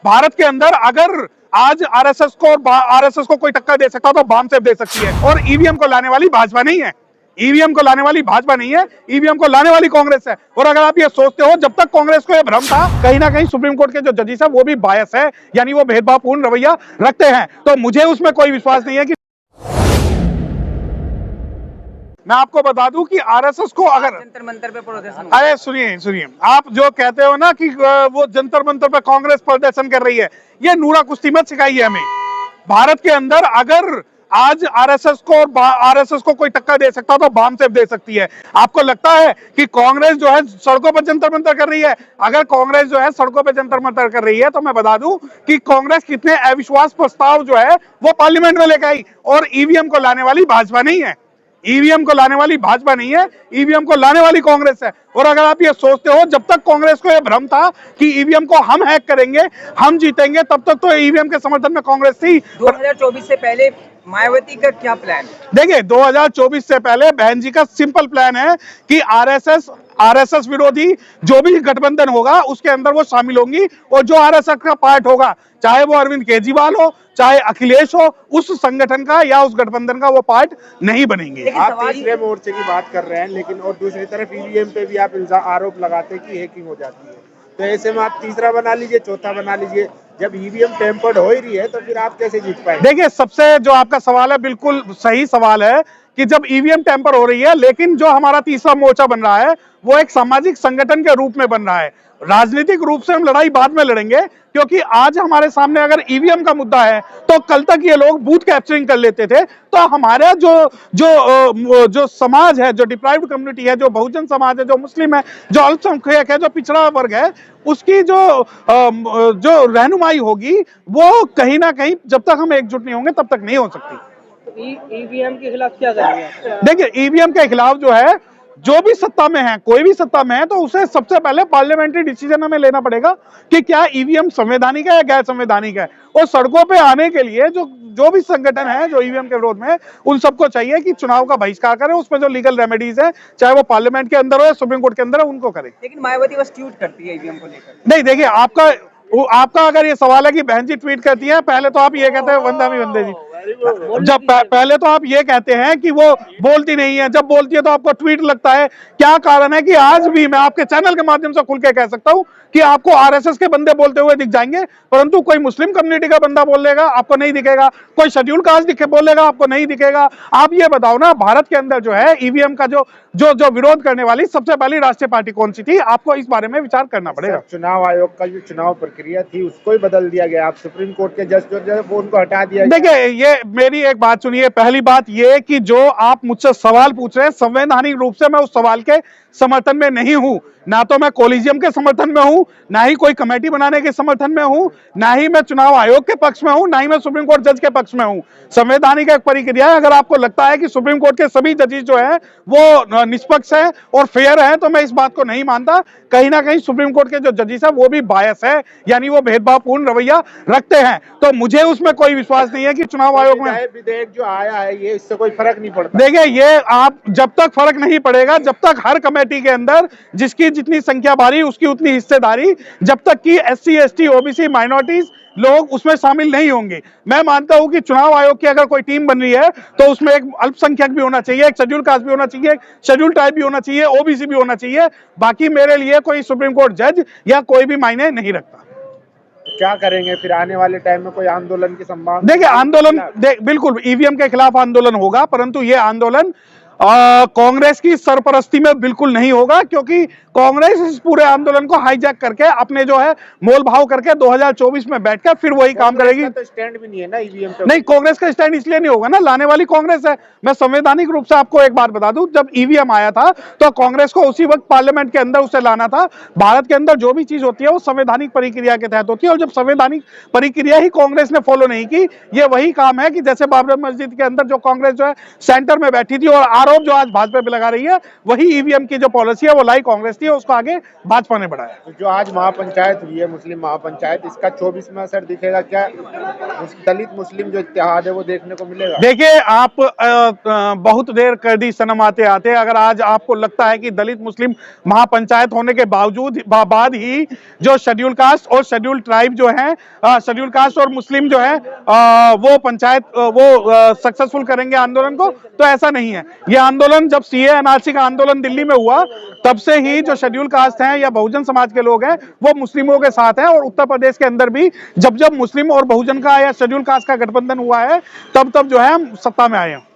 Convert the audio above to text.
भारत के अंदर अगर आज आरएसएस को कोई टक्कर दे सकता तो बामसेफ दे सकती है। और ईवीएम को लाने वाली भाजपा नहीं है, ईवीएम को लाने वाली भाजपा नहीं है, ईवीएम को लाने वाली कांग्रेस है। और अगर आप ये सोचते हो जब तक कांग्रेस को ये भ्रम था, कहीं ना कहीं सुप्रीम कोर्ट के जो जजेस है वो भी बायस है, यानी वो भेदभावपूर्ण रवैया रखते हैं, तो मुझे उसमें कोई विश्वास नहीं है कि मैं आपको बता दूं कि आरएसएस को अगर जंतर मंतर पे प्रदर्शन, अरे सुनिए, आप जो कहते हो ना कि वो जंतर मंतर पे कांग्रेस प्रदर्शन कर रही है, ये नूरा कुश्ती मत सिखाइए हमें। भारत के अंदर अगर आज आरएसएस को कोई टक्कर दे सकता तो बामसेफ दे सकती है। आपको लगता है कि कांग्रेस जो है सड़कों पर जंतर मंतर कर रही है? अगर कांग्रेस जो है सड़कों पर जंतर मंतर कर रही है तो मैं बता दूं कि कांग्रेस कितने अविश्वास प्रस्ताव जो है वो पार्लियामेंट में लेकर आई, और ईवीएम को लाने वाली भाजपा नहीं है, ईवीएम को लाने वाली भाजपा नहीं है, ईवीएम को लाने वाली कांग्रेस है। और अगर आप ये सोचते हो जब तक कांग्रेस को यह भ्रम था कि ईवीएम को हम हैक करेंगे, हम जीतेंगे, तब तक तो ईवीएम के समर्थन में कांग्रेस थी। 2024 से पहले मायावती का क्या प्लान है? देखिए 2024 से पहले बहन जी का सिंपल प्लान है कि आरएसएस विरोधी जो भी गठबंधन होगा उसके अंदर वो शामिल होंगी, और जो आरएसएस का पार्ट होगा, चाहे वो अरविंद केजरीवाल हो, चाहे अखिलेश हो, उस संगठन का या उस गठबंधन का वो पार्ट नहीं बनेंगे। आप तीसरे मोर्चे की बात कर रहे हैं, लेकिन और दूसरी तरफ ईवीएम पे भी आप आरोप लगाते हैं कि हैकिंग हो जाती है, तो ऐसे में आप तीसरा बना लीजिए, चौथा बना लीजिए। जब ईवीएम टेम्पर्ड हो ही रही है तो फिर आप कैसे जीत पाएंगे? देखिए सबसे जो आपका सवाल है बिल्कुल सही सवाल है कि जब ईवीएम टेम्पर हो रही है, लेकिन जो हमारा तीसरा मोर्चा बन रहा है वो एक सामाजिक संगठन के रूप में बन रहा है। राजनीतिक रूप से हम लड़ाई बाद में लड़ेंगे, क्योंकि आज हमारे सामने अगर ईवीएम का मुद्दा है तो कल तक ये लोग बूथ कैप्चरिंग कर लेते थे। तो हमारा जो समाज है, जो डिप्राइव्ड कम्युनिटी है, जो बहुजन समाज है, जो मुस्लिम है, जो अल्पसंख्यक है, जो पिछड़ा वर्ग है, उसकी जो रहनुमाई होगी वो कहीं ना कहीं जब तक हम एकजुट नहीं होंगे तब तक नहीं हो सकती। ईवीएम के खिलाफ क्या करेंगे? देखिए ईवीएम के खिलाफ जो है, जो भी सत्ता में है, कोई भी सत्ता में है, तो उसे सबसे पहले पार्लियामेंट्री डिसीजन हमें लेना पड़ेगा कि क्या ईवीएम संवैधानिक है या गैर संवैधानिक है। और सड़कों पे आने के लिए जो भी संगठन है जो ईवीएम के विरोध में, उन सबको चाहिए कि चुनाव का बहिष्कार करें, उसमें जो लीगल रेमेडीज है, चाहे वो पार्लियामेंट के अंदर हो या सुप्रीम कोर्ट के अंदर हो, उनको करें। लेकिन मायावती बस ट्वीट करती है ईवीएम को लेकर। नहीं, देखिए आपका अगर ये सवाल है कि बहन जी ट्वीट करती है, पहले तो आप ये कहते हैं वंदे वंदे जी, जब पहले तो आप ये कहते हैं कि वो बोलती नहीं है, जब बोलती है तो आपको ट्वीट लगता है। क्या कारण है कि आज भी मैं आपके चैनल के माध्यम से खुल के कह सकता हूं कि आपको आरएसएस के बंदे बोलते हुए दिख जाएंगे, परंतु कोई मुस्लिम कम्युनिटी का बंदा बोलेगा आपको नहीं दिखेगा, कोई शेड्यूल कास्ट बोलेगा आपको नहीं दिखेगा। आप ये बताओ ना, भारत के अंदर जो है ईवीएम का जो विरोध करने वाली सबसे पहली राष्ट्रीय पार्टी कौन सी थी? आपको इस बारे में विचार करना पड़ेगा। चुनाव आयोग का जो चुनाव प्रक्रिया थी उसको ही बदल दिया गया, आप सुप्रीम कोर्ट के जज जो वो उनको हटा दिया। देखिए ये मेरी एक बात सुनिए, पहली बात ये कि जो आप मुझसे सवाल पूछ रहे हैं, संवैधानिक रूप से मैं उस सवाल के समर्थन में नहीं हूं। ना तो मैं कोलिजियम के समर्थन में हूं, ना ही कोई कमेटी बनाने के समर्थन में हूं, ना ही मैं चुनाव आयोग के पक्ष में हूं, ना ही मैं सुप्रीम कोर्ट जज के पक्ष में हूं। संवैधानिक एक प्रक्रिया है। अगर आपको लगता है कि सुप्रीम कोर्ट के सभी जजेस जो है वो निष्पक्ष है और फेयर है, तो मैं इस बात को नहीं मानता। कहीं ना कहीं सुप्रीम कोर्ट के जो जजेस है वो भी बायस है, यानी वो भेदभावपूर्ण रवैया रखते हैं। तो मुझे उसमें कोई विश्वास नहीं है कि चुनाव आयोग में विधेयक जो आया है ये इससे कोई फर्क नहीं पड़ता। देखिए ये आप जब तक फर्क नहीं पड़ेगा, जब तक हर कमेटी के अंदर जिसकी जितनी संख्या भारी उसकी उतनी हिस्सेदारी, जब तक कि एससी एसटी ओबीसी माइनॉरिटीज लोग उसमें शामिल नहीं होंगे। मैं मानता हूं कि चुनाव आयोग की अगर कोई टीम बन रही है तो उसमें एक अल्पसंख्यक भी होना चाहिए, एक शेड्यूल कास्ट भी होना चाहिए, एक शेड्यूल ट्राइब भी होना चाहिए, ओबीसी भी होना चाहिए। बाकी मेरे लिए कोई सुप्रीम कोर्ट जज या कोई भी मायने नहीं रखता। क्या करेंगे फिर आने वाले टाइम में? कोई आंदोलन की संभावना? देखिए आंदोलन बिल्कुल ईवीएम के खिलाफ आंदोलन होगा, परंतु ये आंदोलन कांग्रेस की सरपरस्ती में बिल्कुल नहीं होगा, क्योंकि कांग्रेस इस पूरे आंदोलन को हाईजैक करके अपने जो है मोल भाव करके 2024 में बैठकर फिर वही काम करेगी। तो स्टैंड भी नहीं है ना ईवीएम पे। नहीं, कांग्रेस का स्टैंड इसलिए नहीं होगा ना, लाने वाली कांग्रेस है। मैं संवैधानिक रूप से आपको एक बात बता दूं, जब ईवीएम आया था तो कांग्रेस को उसी वक्त पार्लियामेंट के अंदर उसे लाना था। भारत के अंदर जो भी चीज होती है वो संवैधानिक प्रक्रिया के तहत होती है, और जब संवैधानिक प्रक्रिया ही कांग्रेस ने फॉलो नहीं की, ये वही काम है कि जैसे बाबरी मस्जिद के अंदर जो कांग्रेस जो है सेंटर में बैठी थी और आरोप जो आज भाजपा पे लगा रही है वही ईवीएम की जो पॉलिसी है वो लाई कांग्रेस की है, उसको आगे भाजपा ने बढ़ाया। तो जो आज महापंचायत हुई है, मुस्लिम महापंचायत, इसका 24 में असर दिखेगा क्या? दलित मुस्लिम जो इत्तेहाद है वो देखने को मिलेगा? देखिए, आप बहुत देर कर दी सनम आते आते, अगर आज आपको लगता है कि दलित मुस्लिम महापंचायत होने के बावजूद बाद ही जो शेड्यूल कास्ट और शेड्यूल ट्राइब जो है, शेड्यूल कास्ट और मुस्लिम जो है वो पंचायत वो सक्सेसफुल करेंगे आंदोलन को, तो ऐसा नहीं है। ये आंदोलन जब सीए एनआरसी का आंदोलन दिल्ली में हुआ तब से ही जो शेड्यूल कास्ट हैं या बहुजन समाज के लोग हैं वो मुस्लिमों के साथ हैं, और उत्तर प्रदेश के अंदर भी जब जब मुस्लिम और बहुजन का या शेड्यूल कास्ट का गठबंधन हुआ है तब तब जो है हम सत्ता में आए हैं।